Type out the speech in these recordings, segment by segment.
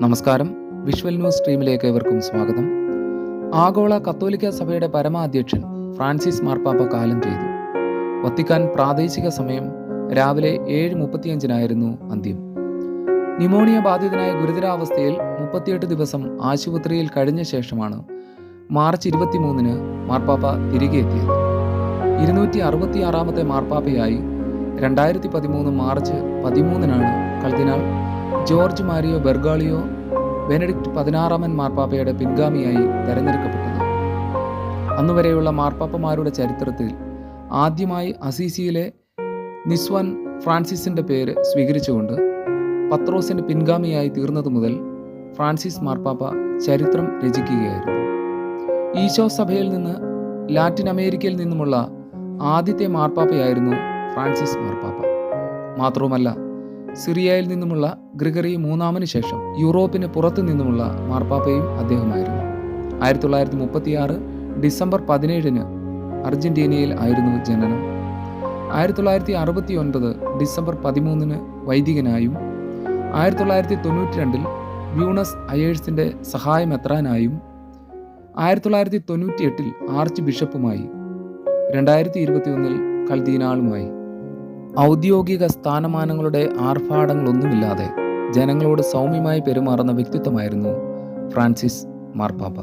നമസ്കാരം. Visual news സ്ട്രീമിലേക്ക് ഏവർക്കും സ്വാഗതം. ആഗോള കത്തോലിക്ക സഭയുടെ പരമാധ്യക്ഷൻ ഫ്രാൻസിസ് മാർപ്പാപ്പ കാലം ചെയ്തു. വത്തിക്കാൻ പ്രാദേശിക സമയം രാവിലെ 7:35 അന്ത്യം. ന്യൂമോണിയ ബാധിതനായ ഗുരുതരാവസ്ഥയിൽ 38 ദിവസം ആശുപത്രിയിൽ കഴിഞ്ഞ ശേഷമാണ് മാർച്ച് 23 മാർപ്പാപ്പ തിരികെ എത്തിയത്. 266ാമത്തെ മാർപ്പാപ്പയായി 2013 മാർച്ച് 13 കർദിനാൾ ജോർജ് മാരിയോ ബെർഗോളിയോ ബെനഡിക്ട് 16 മാർപ്പാപ്പയുടെ പിൻഗാമിയായി തെരഞ്ഞെടുക്കപ്പെട്ടത്. അന്നുവരെയുള്ള മാർപ്പാപ്പമാരുടെ ചരിത്രത്തിൽ ആദ്യമായി അസീസിയിലെ നിസ്വാൻ ഫ്രാൻസിസിൻ്റെ പേര് സ്വീകരിച്ചുകൊണ്ട് പത്രോസിൻ്റെ പിൻഗാമിയായി തീർന്നതു മുതൽ ഫ്രാൻസിസ് മാർപ്പാപ്പ ചരിത്രം രചിക്കുകയായിരുന്നു. ഈശോ സഭയിൽ നിന്ന് ലാറ്റിൻ അമേരിക്കയിൽ നിന്നുമുള്ള ആദ്യത്തെ മാർപ്പാപ്പയായിരുന്നു ഫ്രാൻസിസ് മാർപ്പാപ്പ. മാത്രവുമല്ല, സിറിയയിൽ നിന്നുമുള്ള ഗ്രിഗറി മൂന്നാമന് ശേഷം യൂറോപ്പിന് പുറത്തു നിന്നുമുള്ള മാർപ്പാപ്പയും അദ്ദേഹമായിരുന്നു. 1936 ഡിസംബർ 17 അർജന്റീനയിൽ ആയിരുന്നു ജനനം. 1969 ഡിസംബർ 13 വൈദികനായും 1992 ബ്യൂണസ് അയേഴ്സിൻ്റെ സഹായമെത്രാനായും 1998 ആർച്ച് ബിഷപ്പുമായി 2021 കർദിനാളുമായി ഔദ്യോഗിക സ്ഥാനമാനങ്ങളുടെ ആർഭാടങ്ങളൊന്നുമില്ലാതെ ജനങ്ങളോട് സൗമ്യമായി പെരുമാറുന്ന വ്യക്തിത്വമായിരുന്നു ഫ്രാൻസിസ് മാർപ്പാപ്പ.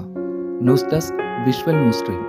News desk, visual news stream.